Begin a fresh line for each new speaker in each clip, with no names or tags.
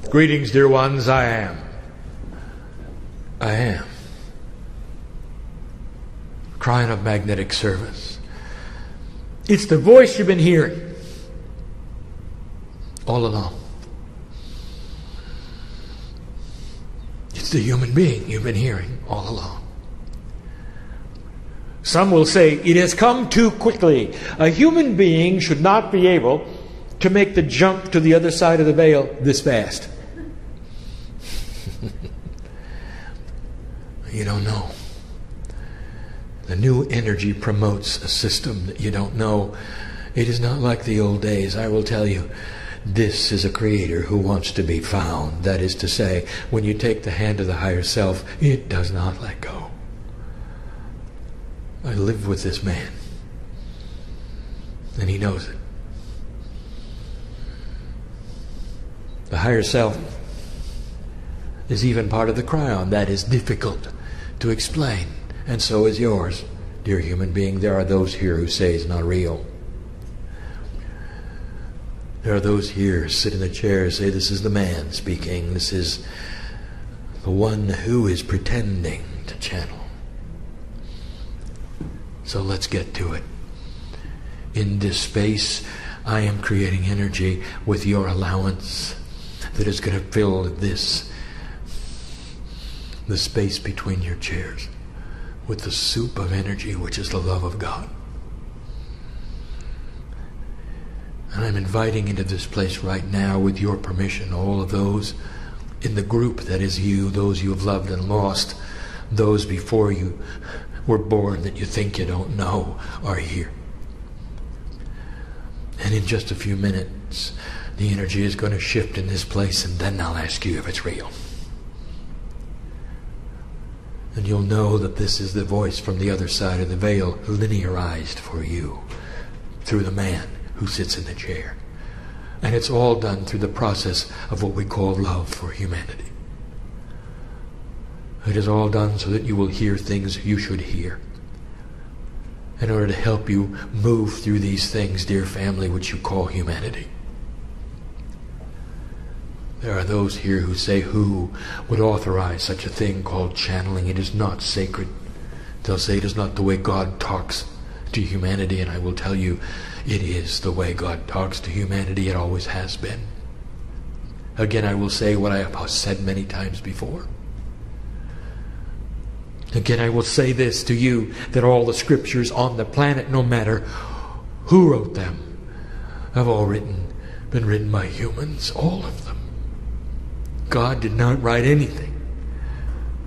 Greetings, dear ones. I am. Kryon of magnetic service. It's the voice you've been hearing all along. It's the human being you've been hearing all along. Some will say it has come too quickly. A human being should not be able to make the jump to the other side of the veil this fast. You don't know. The new energy promotes a system that you don't know. It is not like the old days, I will tell you. This is a creator who wants to be found. That is to say, when you take the hand of the higher self, it does not let go. I live with this man, and he knows it. The higher self is even part of the Kryon. That is difficult to explain, and so is yours, dear human being. There are those here who say it's not real. There are those here who sit in the chair and say this is the man speaking. This is the one who is pretending to channel. So let's get to it. In this space, I am creating energy with your allowance that is going to fill the space between your chairs with the soup of energy, which is the love of God. And I'm inviting into this place right now, with your permission, all of those in the group that is you, those you have loved and lost, those before you were born that you think you don't know are here. And in just a few minutes, the energy is going to shift in this place, and then I'll ask you if it's real. And you'll know that this is the voice from the other side of the veil, linearized for you through the man who sits in the chair. And it's all done through the process of what we call love for humanity. It is all done so that you will hear things you should hear, in order to help you move through these things, dear family, which you call humanity. There are those here who say, who would authorize such a thing called channeling? It is not sacred. They'll say it is not the way God talks to humanity, and I will tell you, it is the way God talks to humanity. It always has been. Again, I will say what I have said many times before. Again, I will say this to you, that all the scriptures on the planet, no matter who wrote them, have all been written by humans, all of them. God did not write anything.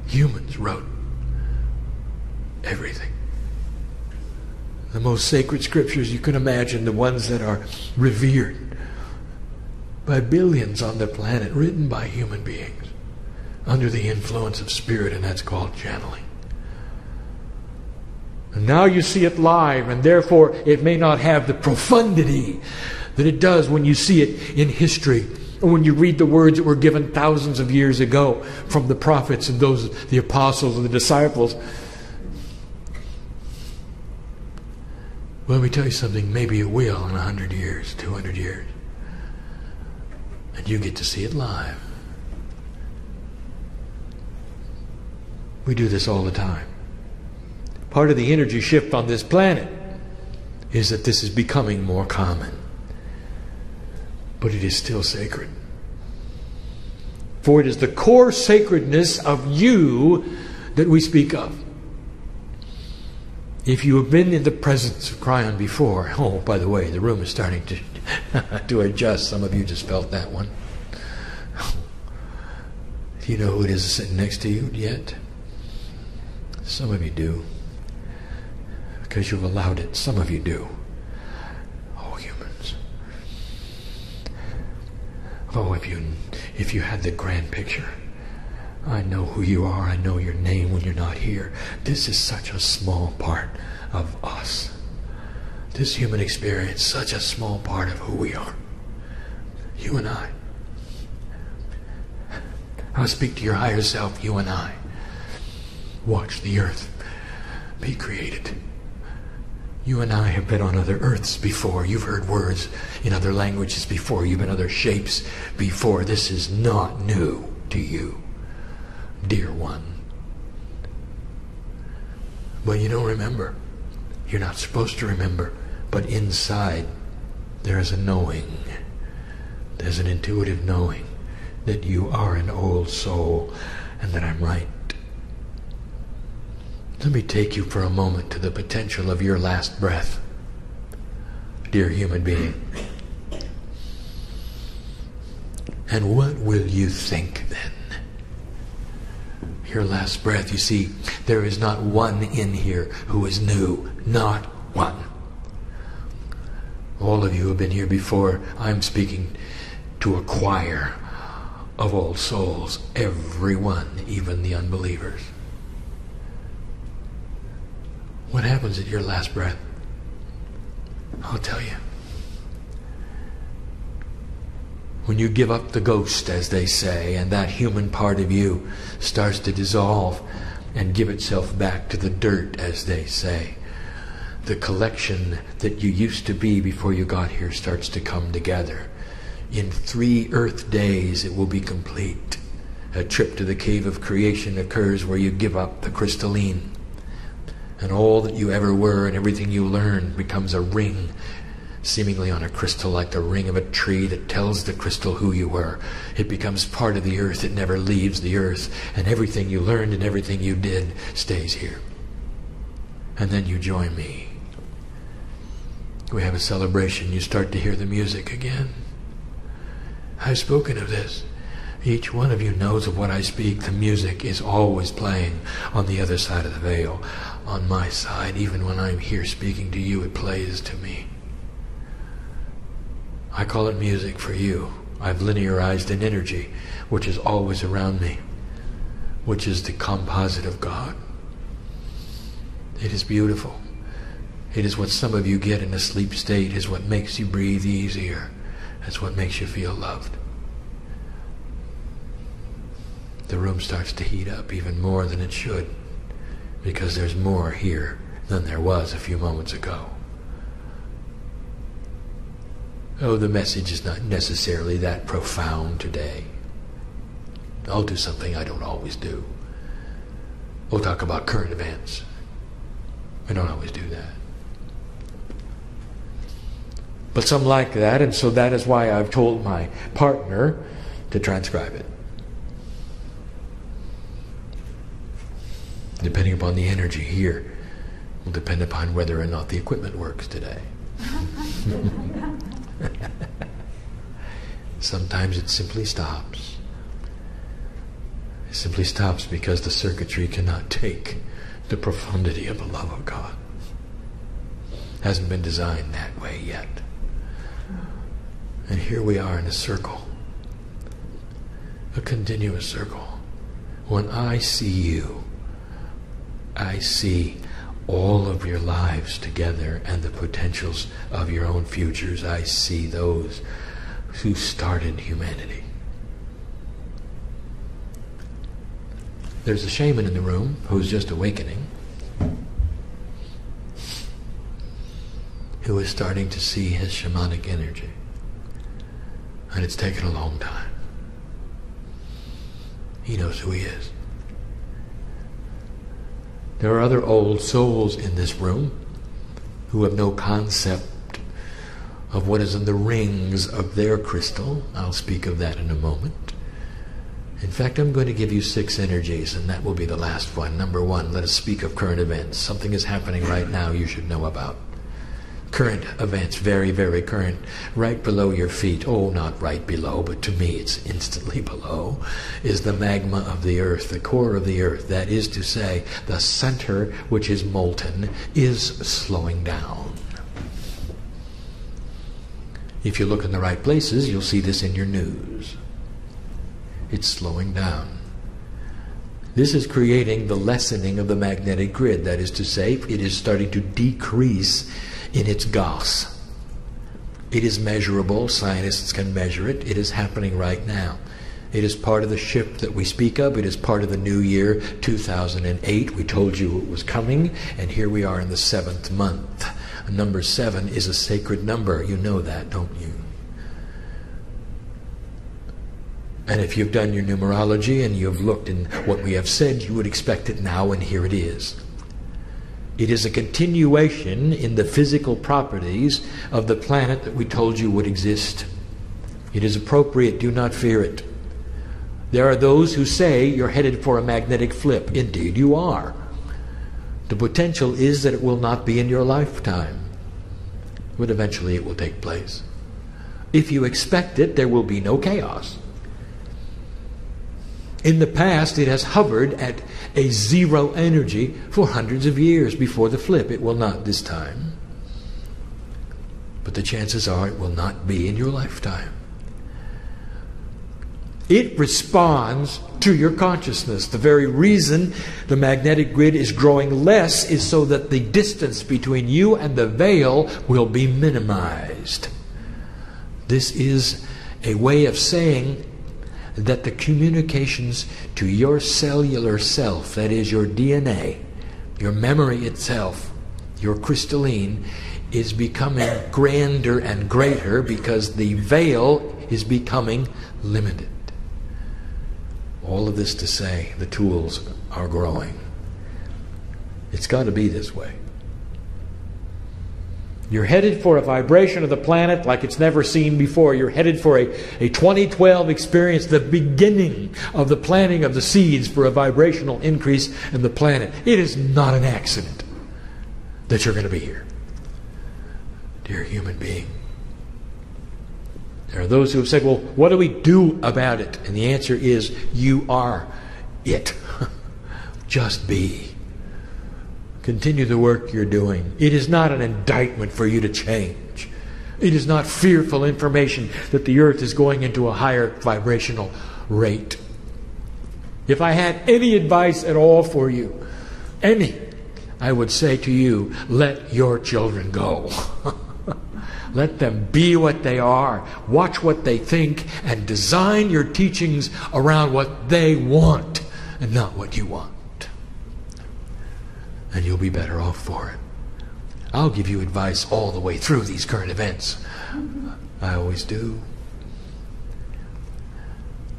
Humans wrote everything. The most sacred scriptures you can imagine, the ones that are revered by billions on the planet, written by human beings under the influence of spirit, and that's called channeling. And now you see it live, and therefore it may not have the profundity that it does when you see it in history, or when you read the words that were given thousands of years ago from the prophets and those, the apostles and the disciples. Well, let me tell you something, maybe it will in 100 years, 200 years. And you get to see it live. We do this all the time. Part of the energy shift on this planet is that this is becoming more common. But it is still sacred. For it is the core sacredness of you that we speak of. If you have been in the presence of Kryon before, oh, by the way, the room is starting to adjust. Some of you just felt that one. Do you know who it is sitting next to you yet? Some of you do. Because you've allowed it. Some of you do. Oh, humans. Oh, if you had the grand picture. I know who you are. I know your name when you're not here. This is such a small part of us. This human experience, such a small part of who we are. You and I. I'll speak to your higher self, you and I. Watch the earth be created. You and I have been on other earths before. You've heard words in other languages before. You've been other shapes before. This is not new to you, dear one. But you don't remember. You're not supposed to remember. But inside, there is a knowing. There's an intuitive knowing that you are an old soul and that I'm right. Let me take you for a moment to the potential of your last breath, dear human being. And what will you think then? Your last breath, you see, there is not one in here who is new. Not one. All of you have been here before. I'm speaking to a choir of old souls. Everyone, even the unbelievers. What happens at your last breath? I'll tell you. When you give up the ghost, as they say, and that human part of you starts to dissolve and give itself back to the dirt, as they say, the collection that you used to be before you got here starts to come together. In 3 earth days it will be complete. A trip to the cave of creation occurs where you give up the crystalline. And all that you ever were and everything you learned becomes a ring, seemingly on a crystal, like the ring of a tree that tells the crystal who you were. It becomes part of the earth. It never leaves the earth. And everything you learned and everything you did stays here. And then you join me. We have a celebration. You start to hear the music again. I've spoken of this. Each one of you knows of what I speak. The music is always playing on the other side of the veil. On my side, even when I'm here speaking to you, it plays to me. I call it music for you. I've linearized an energy which is always around me, which is the composite of God. It is beautiful. It is what some of you get in a sleep state, is what makes you breathe easier. That's what makes you feel loved. The room starts to heat up even more than it should, because there's more here than there was a few moments ago. Oh, the message is not necessarily that profound today. I'll do something I don't always do. We'll talk about current events. I don't always do that. But some like that, and so that is why I've told my partner to transcribe it. Depending upon the energy here, will depend upon whether or not the equipment works today. Sometimes it simply stops. It simply stops because the circuitry cannot take the profundity of the love of God. Hasn't been designed that way yet. And here we are in a circle. A continuous circle. When I see you, I see all of your lives together and the potentials of your own futures. I see those who started humanity. There's a shaman in the room who's just awakening, who is starting to see his shamanic energy. And it's taken a long time. He knows who he is. There are other old souls in this room who have no concept of what is in the rings of their crystal. I'll speak of that in a moment. In fact, I'm going to give you 6 energies, and that will be the last one. Number 1, let us speak of current events. Something is happening right now you should know about. Current events, very, very current, right below your feet. Oh, not right below, but to me it's instantly below, is the magma of the earth, the core of the earth. That is to say, the center, which is molten, is slowing down. If you look in the right places, you'll see this in your news. It's slowing down. This is creating the lessening of the magnetic grid. That is to say, it is starting to decrease in its gas. It is measurable. Scientists can measure it. It is happening right now. It is part of the shift that we speak of. It is part of the new year 2008. We told you it was coming, and here we are in the 7th month Number 7 is a sacred number. You know that, don't you? And if you've done your numerology and you've looked in what we have said, you would expect it now, and here it is. It is a continuation in the physical properties of the planet that we told you would exist. It is appropriate, do not fear it. There are those who say you're headed for a magnetic flip. Indeed you are. The potential is that it will not be in your lifetime, but eventually it will take place. If you expect it, there will be no chaos. In the past, it has hovered at a zero energy for hundreds of years before the flip. It will not this time. But the chances are it will not be in your lifetime. It responds to your consciousness. The very reason the magnetic grid is growing less is so that the distance between you and the veil will be minimized. This is a way of saying that the communications to your cellular self, that is your DNA, your memory itself, your crystalline, is becoming grander and greater because the veil is becoming limited. All of this to say the tools are growing. It's got to be this way. You're headed for a vibration of the planet like it's never seen before. You're headed for a 2012 experience, the beginning of the planting of the seeds for a vibrational increase in the planet. It is not an accident that you're going to be here, dear human being. There are those who have said, well, what do we do about it? And the answer is, you are it. Just be. Continue the work you're doing. It is not an indictment for you to change. It is not fearful information that the earth is going into a higher vibrational rate. If I had any advice at all for you, I would say to you, let your children go. Let them be what they are. Watch what they think and design your teachings around what they want and not what you want. And you'll be better off for it. I'll give you advice all the way through these current events. I always do.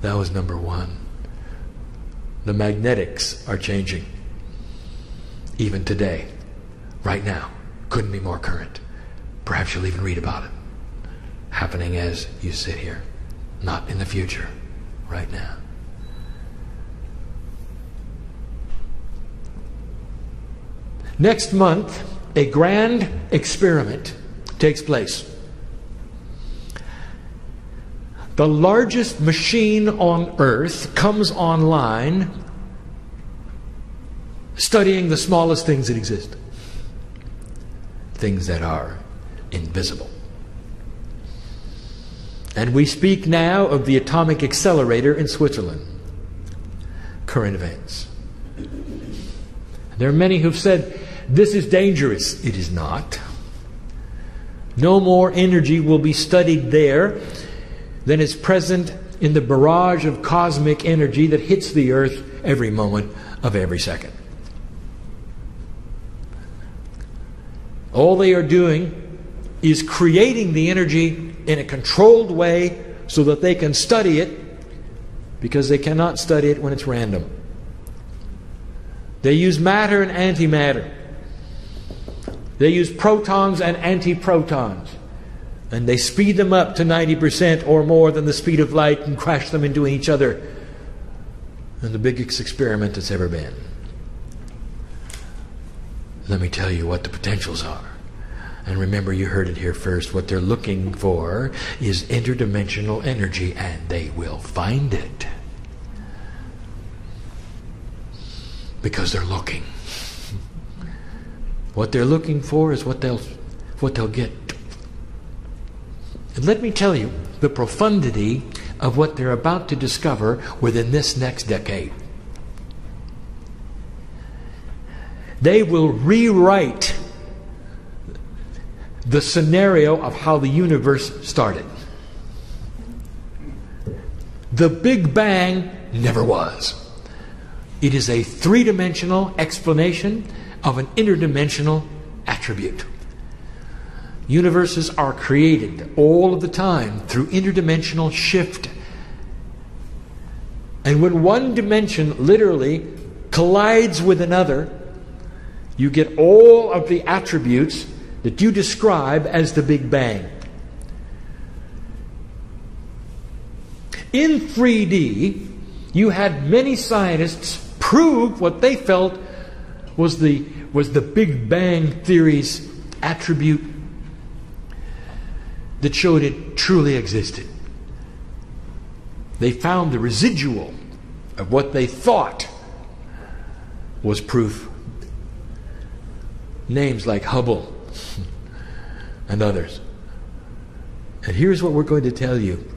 That was number 1. The magnetics are changing. Even today, right now, couldn't be more current. Perhaps you'll even read about it happening as you sit here, not in the future, right now. Next month, a grand experiment takes place. The largest machine on earth comes online studying the smallest things that exist. Things that are invisible. And we speak now of the atomic accelerator in Switzerland. Current events. There are many who've said, this is dangerous. It is not. No more energy will be studied there than is present in the barrage of cosmic energy that hits the earth every moment of every second. All they are doing is creating the energy in a controlled way so that they can study it, because they cannot study it when it's random. They use matter and antimatter. They use protons and antiprotons. And they speed them up to 90% or more than the speed of light and crash them into each other. And the biggest experiment that's ever been. Let me tell you what the potentials are. And remember, you heard it here first. What they're looking for is interdimensional energy, and they will find it. Because they're looking. What they're looking for is what they'll get. And let me tell you the profundity of what they're about to discover within this next decade. They will rewrite the scenario of how the universe started. The Big Bang never was. It is a three-dimensional explanation of an interdimensional attribute. Universes are created all of the time through interdimensional shift. And when one dimension literally collides with another, you get all of the attributes that you describe as the Big Bang. In 3D, you had many scientists prove what they felt was the Big Bang theory's attribute that showed it truly existed. They found the residual of what they thought was proof. Names like Hubble and others. And here's what we're going to tell you.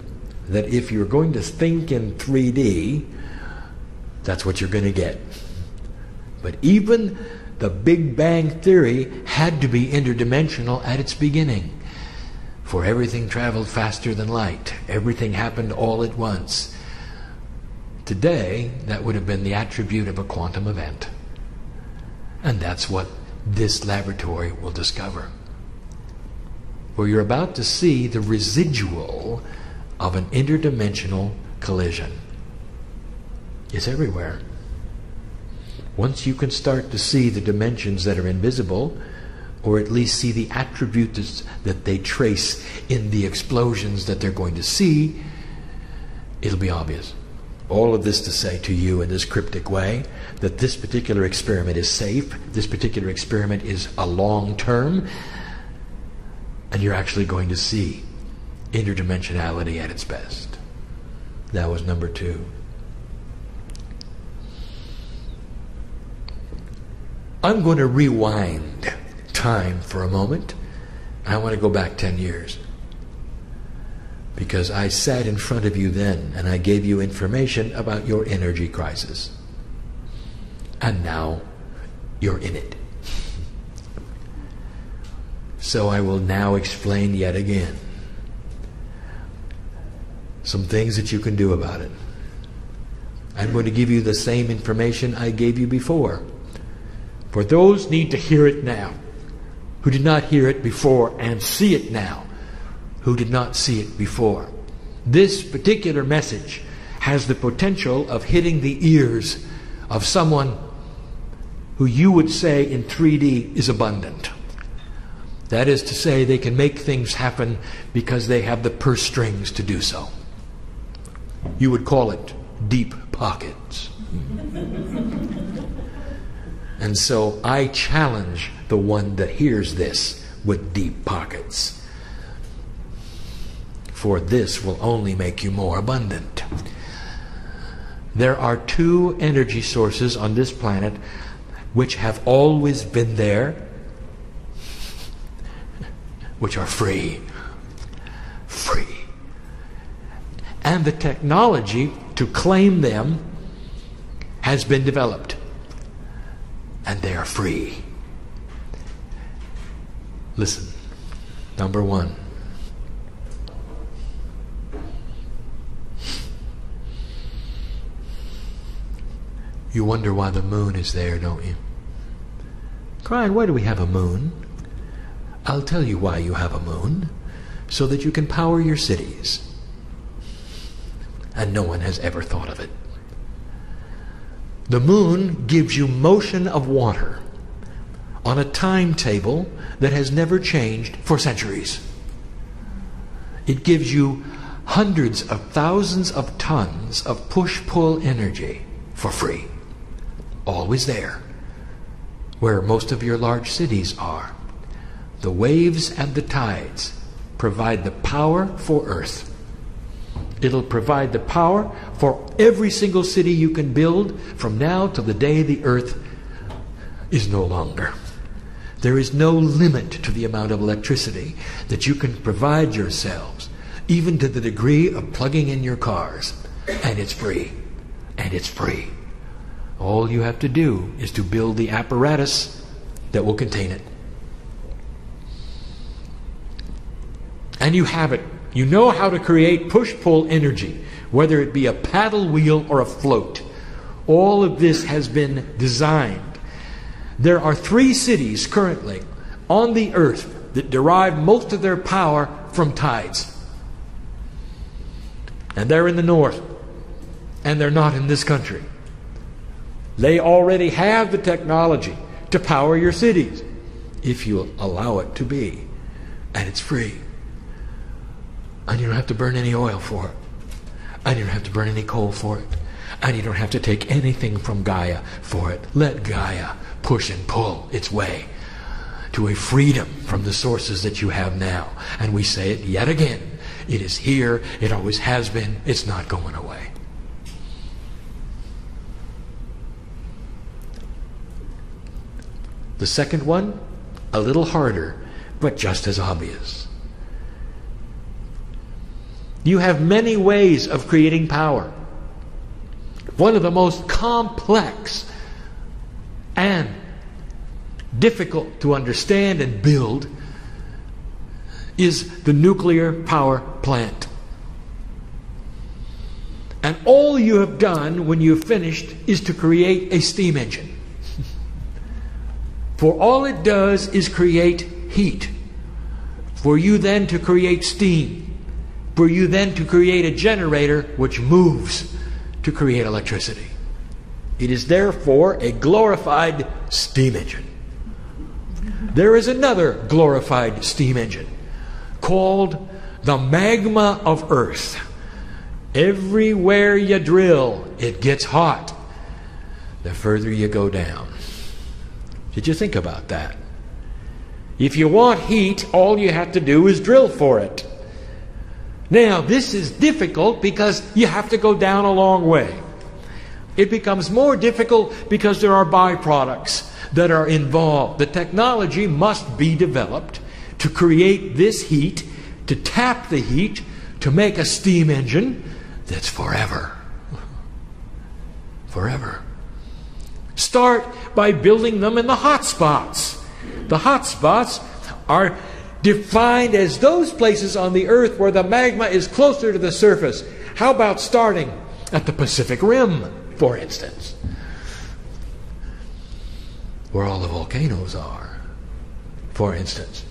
That if you're going to think in 3D, that's what you're going to get. But even the Big Bang Theory had to be interdimensional at its beginning. For everything traveled faster than light. Everything happened all at once. Today, that would have been the attribute of a quantum event. And that's what this laboratory will discover. Where you're about to see the residual of an interdimensional collision. It's everywhere. Once you can start to see the dimensions that are invisible, or at least see the attributes that they trace in the explosions that they're going to see, it'll be obvious. All of this to say to you in this cryptic way that this particular experiment is safe, this particular experiment is a long term, and you're actually going to see interdimensionality at its best. That was number 2. I'm going to rewind time for a moment. I want to go back 10 years. Because I sat in front of you then and I gave you information about your energy crisis. And now you're in it. So I will now explain yet again some things that you can do about it. I'm going to give you the same information I gave you before. For those need to hear it now, who did not hear it before, and see it now, who did not see it before. This particular message has the potential of hitting the ears of someone who you would say in 3D is abundant. That is to say, they can make things happen because they have the purse strings to do so. You would call it deep pockets. And so I challenge the one that hears this with deep pockets. For this will only make you more abundant. There are 2 energy sources on this planet which have always been there, which are free. Free. And the technology to claim them has been developed. And they are free. Listen. Number 1. You wonder why the moon is there, don't you? Kryon, why do we have a moon? I'll tell you why you have a moon. So that you can power your cities. And no one has ever thought of it. The moon gives you motion of water on a timetable that has never changed for centuries. It gives you hundreds of thousands of tons of push-pull energy for free. Always there, where most of your large cities are. The waves and the tides provide the power for Earth. It'll provide the power for every single city you can build from now till the day the Earth is no longer. There is no limit to the amount of electricity that you can provide yourselves, even to the degree of plugging in your cars. And it's free. And it's free. All you have to do is to build the apparatus that will contain it. And you have it. You know how to create push-pull energy, whether it be a paddle wheel or a float. All of this has been designed. There are 3 cities currently on the earth that derive most of their power from tides. And they're in the north, and they're not in this country. They already have the technology to power your cities, if you allow it to be. And it's free. And you don't have to burn any oil for it. And you don't have to burn any coal for it. And you don't have to take anything from Gaia for it. Let Gaia push and pull its way to a freedom from the sources that you have now. And we say it yet again. It is here. It always has been. It's not going away. The second one, a little harder, but just as obvious. You have many ways of creating power. One of the most complex and difficult to understand and build is the nuclear power plant. And all you have done when you've finished is to create a steam engine. For all it does is create heat. For you then to create steam. For you then to create a generator which moves to create electricity. It is therefore a glorified steam engine. There is another glorified steam engine called the magma of Earth. Everywhere you drill, it gets hot the further you go down. Did you think about that? If you want heat, all you have to do is drill for it. Now, this is difficult because you have to go down a long way. It becomes more difficult because there are byproducts that are involved. The technology must be developed to create this heat, to tap the heat, to make a steam engine that's forever. Forever. Start by building them in the hot spots. The hot spots are defined as those places on the earth where the magma is closer to the surface. How about starting at the Pacific Rim, for instance, where all the volcanoes are, for instance,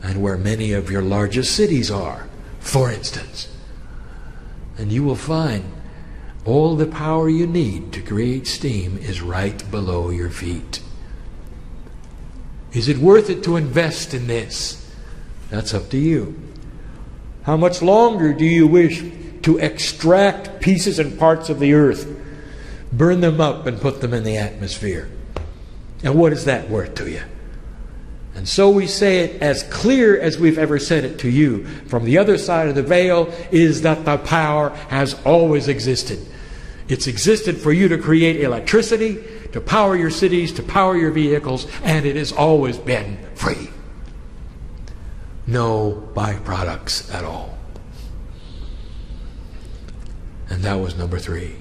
and where many of your largest cities are, for instance. And you will find all the power you need to create steam is right below your feet. Is it worth it to invest in this? That's up to you. How much longer do you wish to extract pieces and parts of the earth, burn them up and put them in the atmosphere? And what is that worth to you? And so we say it as clear as we've ever said it to you. From the other side of the veil is that the power has always existed. It's existed for you to create electricity, to power your cities, to power your vehicles, and it has always been free. No byproducts at all. And that was number 3.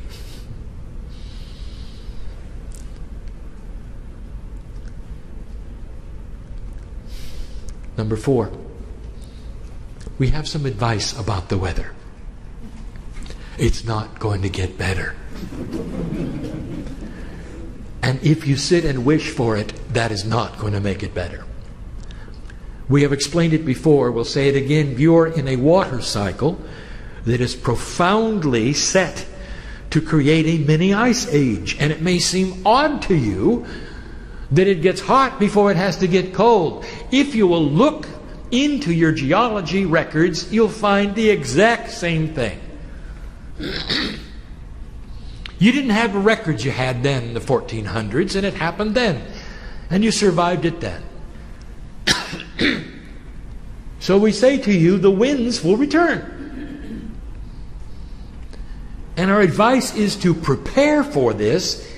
Number 4, we have some advice about the weather. It's not going to get better. And if you sit and wish for it, that is not going to make it better. We have explained it before. We'll say it again. You're in a water cycle that is profoundly set to create a mini ice age. And it may seem odd to you that it gets hot before it has to get cold. If you will look into your geology records, you'll find the exact same thing. You didn't have the records you had then in the 1400s, and it happened then. And you survived it then. So we say to you, the winds will return. And our advice is to prepare for this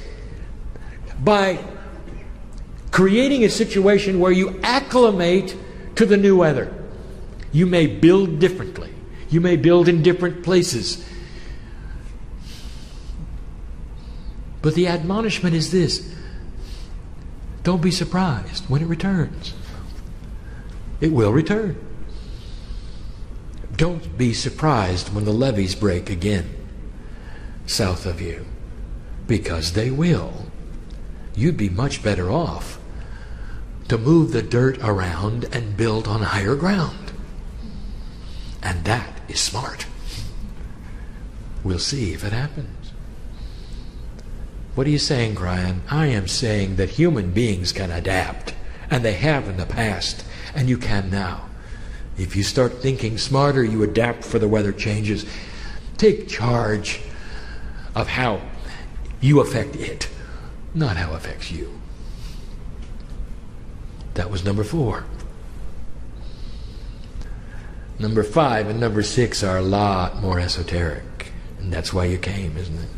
by creating a situation where you acclimate to the new weather. You may build differently. You may build in different places. But the admonishment is this: don't be surprised when it returns. It will return. Don't be surprised when the levees break again south of you, because they will. You'd be much better off to move the dirt around and build on higher ground. And that is smart. We'll see if it happens. What are you saying, Kryon? I am saying that human beings can adapt, and they have in the past, and you can now. If you start thinking smarter, you adapt for the weather changes. Take charge of how you affect it, not how it affects you. That was number 4. Number 5 and number 6 are a lot more esoteric. And that's why you came, isn't it?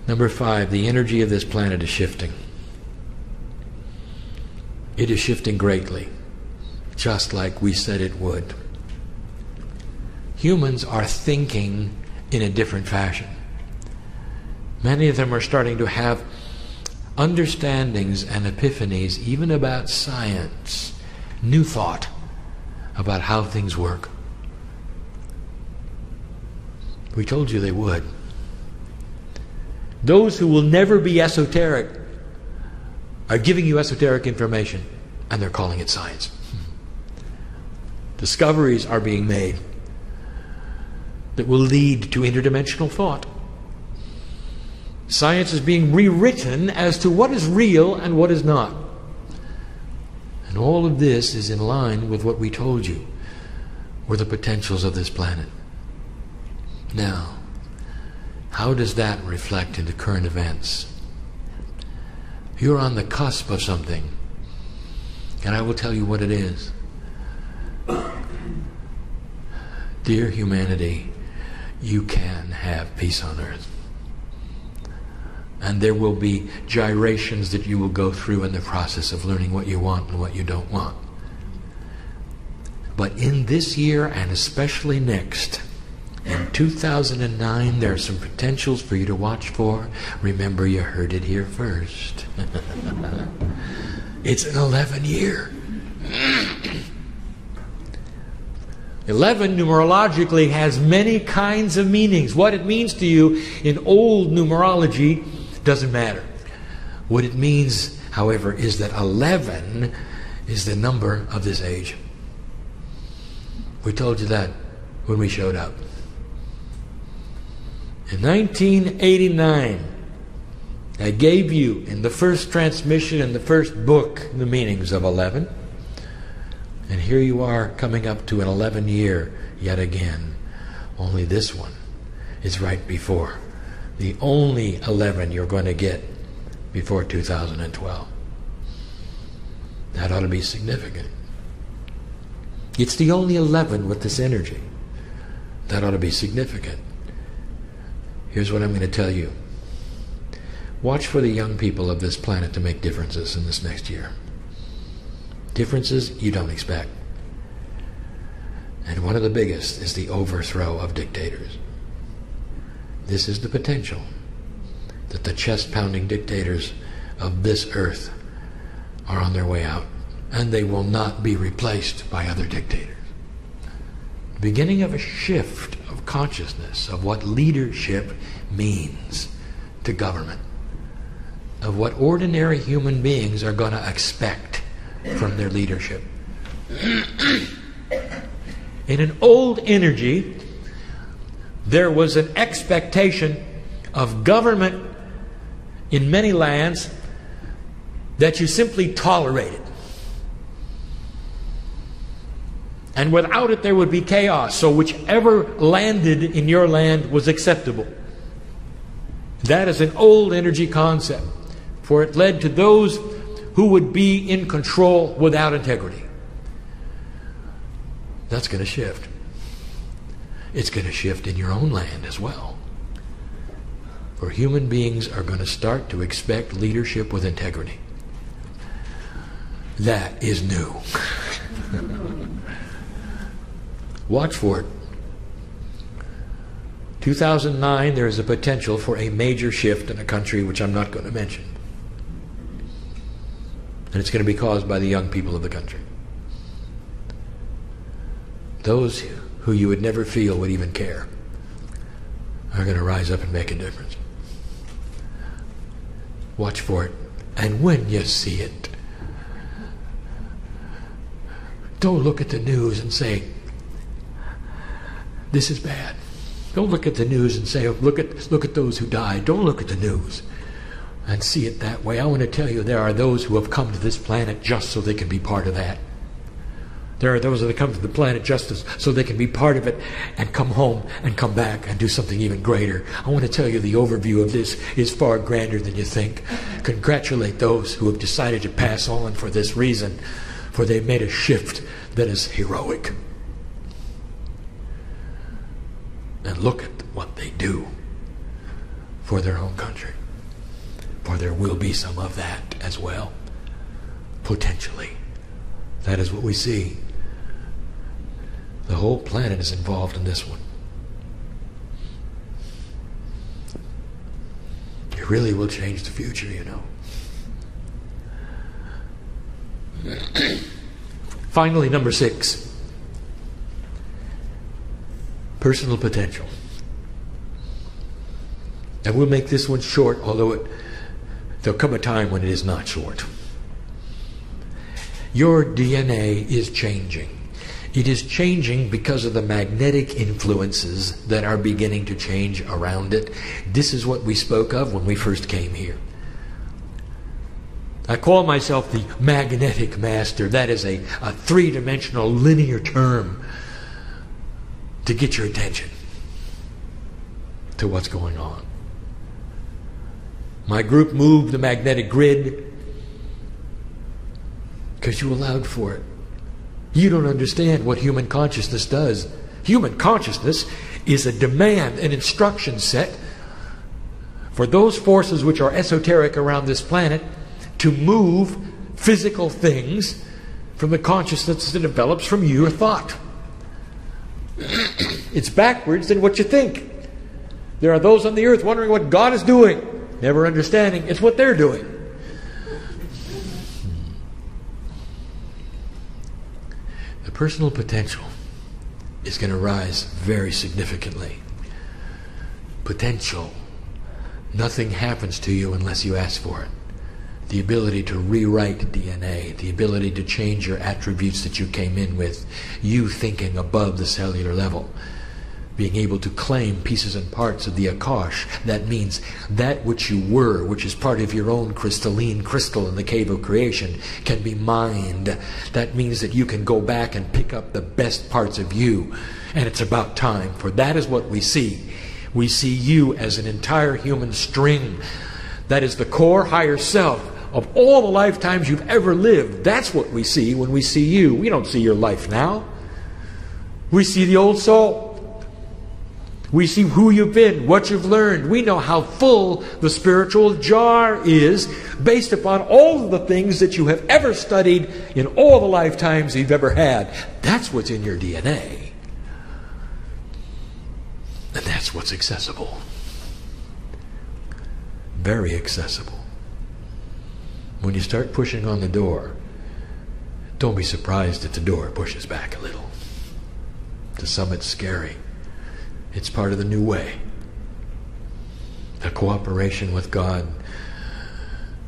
Number 5, the energy of this planet is shifting. It is shifting greatly, just like we said it would. Humans are thinking in a different fashion. Many of them are starting to have understandings and epiphanies, even about science, new thought about how things work. We told you they would. Those who will never be esoteric are giving you esoteric information, and they're calling it science. Discoveries are being made that will lead to interdimensional thought. Science is being rewritten as to what is real and what is not. And all of this is in line with what we told you were the potentials of this planet. Now, how does that reflect into current events? You're on the cusp of something, and I will tell you what it is. Dear humanity, you can have peace on earth. And there will be gyrations that you will go through in the process of learning what you want and what you don't want. But in this year, and especially next, in 2009, there are some potentials for you to watch for. Remember, you heard it here first. It's an 11 year. 11 numerologically has many kinds of meanings. What it means to you in old numerology doesn't matter. What it means, however, is that 11 is the number of this age. We told you that when we showed up. In 1989, I gave you in the first transmission, in the first book, the meanings of 11. And here you are coming up to an 11 year yet again. Only this one is right before. The only 11 you're going to get before 2012. That ought to be significant. It's the only 11 with this energy. That ought to be significant. Here's what I'm going to tell you. Watch for the young people of this planet to make differences in this next year. Differences you don't expect. And one of the biggest is the overthrow of dictators. This is the potential that the chest-pounding dictators of this earth are on their way out. And they will not be replaced by other dictators. The beginning of a shift of consciousness of what leadership means to government. Of what ordinary human beings are going to expect from their leadership. In an old energy, there was an expectation of government in many lands that you simply tolerated. And without it there would be chaos. So whichever landed in your land was acceptable. That is an old energy concept. For it led to those who would be in control without integrity. That's going to shift. It's going to shift in your own land as well. For human beings are going to start to expect leadership with integrity. That is new. Watch for it. 2009, there is a potential for a major shift in a country which I'm not going to mention. And it's going to be caused by the young people of the country. Those who you would never feel would even care are going to rise up and make a difference. Watch for it And when you see it, don't look at the news and say, this is bad. Don't look at the news and say, oh, look at those who died. Don't look at the news and see it that way. I want to tell you, there are those who have come to this planet just so they can be part of that. There are those that have come to the planet just so they can be part of it and come home and come back and do something even greater. I want to tell you, the overview of this is far grander than you think. Congratulate those who have decided to pass on for this reason, for they've made a shift that is heroic. And look at what they do for their own country. For there will be some of that as well, potentially. That is what we see. The whole planet is involved in this one. It really will change the future, you know. Finally, number 6. Personal potential. And we'll make this one short, although there'll come a time when it is not short. Your DNA is changing. It is changing because of the magnetic influences that are beginning to change around it. This is what we spoke of when we first came here. I call myself the magnetic master. That is a three-dimensional linear term to get your attention to what's going on. My group moved the magnetic grid because you allowed for it. You don't understand what human consciousness does. Human consciousness is a demand, an instruction set for those forces which are esoteric around this planet to move physical things from the consciousness that develops from your thought. It's backwards than what you think. There are those on the earth wondering what God is doing, never understanding it's what they're doing. The personal potential is going to rise very significantly. Potential. Nothing happens to you unless you ask for it. The ability to rewrite DNA, the ability to change your attributes that you came in with, you thinking above the cellular level, being able to claim pieces and parts of the Akash. That means that which you were, which is part of your own crystalline crystal in the cave of creation, can be mined. That means that you can go back and pick up the best parts of you. And it's about time, for that is what we see. We see you as an entire human string. That is the core higher self of all the lifetimes you've ever lived. That's what we see when we see you. We don't see your life now. We see the old soul. We see who you've been, what you've learned. We know how full the spiritual jar is based upon all of the things that you have ever studied in all the lifetimes you've ever had. That's what's in your DNA. And that's what's accessible. Very accessible. When you start pushing on the door, don't be surprised if the door pushes back a little. To some it's scary. It's part of the new way. The cooperation with God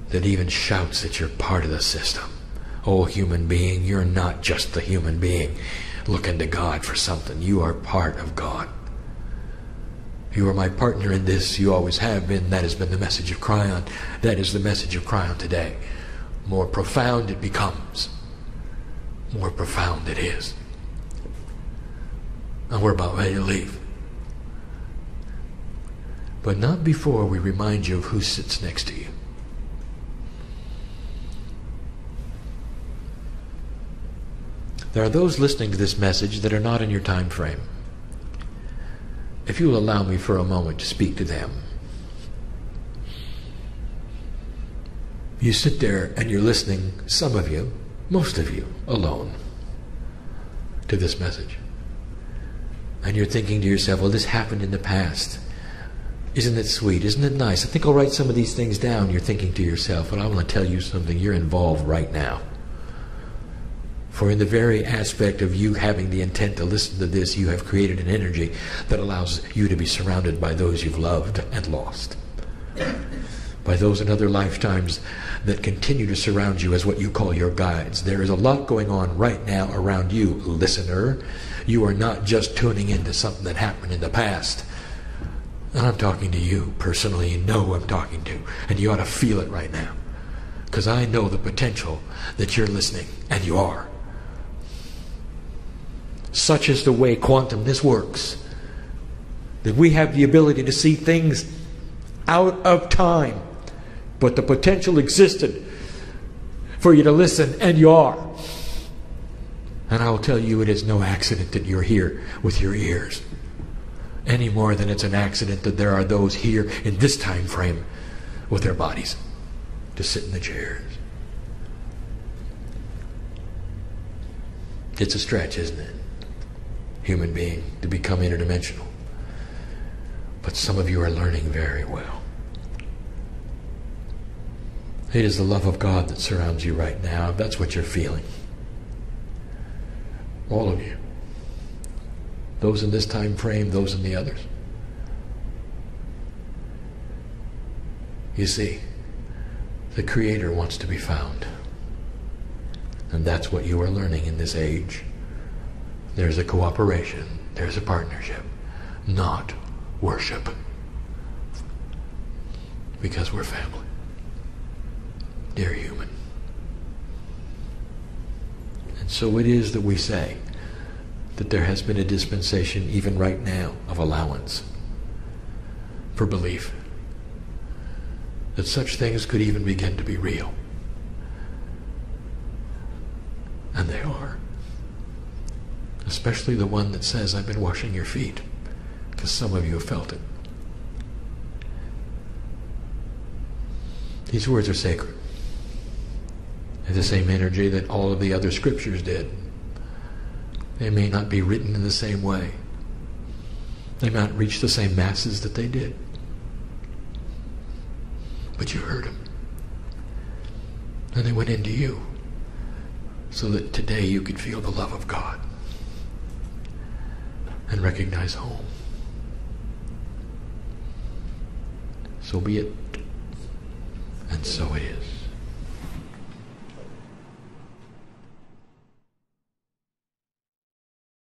that even shouts that you're part of the system. Oh, human being, you're not just the human being looking to God for something. You are part of God. You are my partner in this. You always have been. That has been the message of Kryon. That is the message of Kryon today. More profound it becomes, more profound it is. And we're about ready to leave. But not before we remind you of who sits next to you. There are those listening to this message that are not in your time frame. If you will allow me for a moment to speak to them. You sit there and you're listening, some of you, most of you, alone, to this message. And you're thinking to yourself, well, this happened in the past. Isn't it sweet? Isn't it nice? I think I'll write some of these things down. You're thinking to yourself, well, I want to tell you something. You're involved right now. For in the very aspect of you having the intent to listen to this, you have created an energy that allows you to be surrounded by those you've loved and lost. by those in other lifetimes that continue to surround you as what you call your guides. There is a lot going on right now around you, listener. You are not just tuning into something that happened in the past. And I'm talking to you personally. You know who I'm talking to. And you ought to feel it right now. Because I know the potential that you're listening. And you are. Such is the way quantumness works. That we have the ability to see things out of time. But the potential existed for you to listen, and you are. And I will tell you, it is no accident that you're here with your ears. Any more than it's an accident that there are those here in this time frame with their bodies to sit in the chairs. It's a stretch, isn't it? Human being to become interdimensional. But some of you are learning very well. It is the love of God that surrounds you right now. That's what you're feeling. All of you. Those in this time frame, those in the others. You see, the Creator wants to be found. And that's what you are learning in this age. There's a cooperation. There's a partnership. Not worship. Because we're family. Dear human. And so it is that we say that there has been a dispensation even right now of allowance for belief that such things could even begin to be real. And they are. Especially the one that says, I've been washing your feet, because some of you have felt it. These words are sacred. They're the same energy that all of the other scriptures did. They may not be written in the same way. They may not reach the same masses that they did. But you heard them. And they went into you. So that today you could feel the love of God. And recognize home. So be it. And so it is.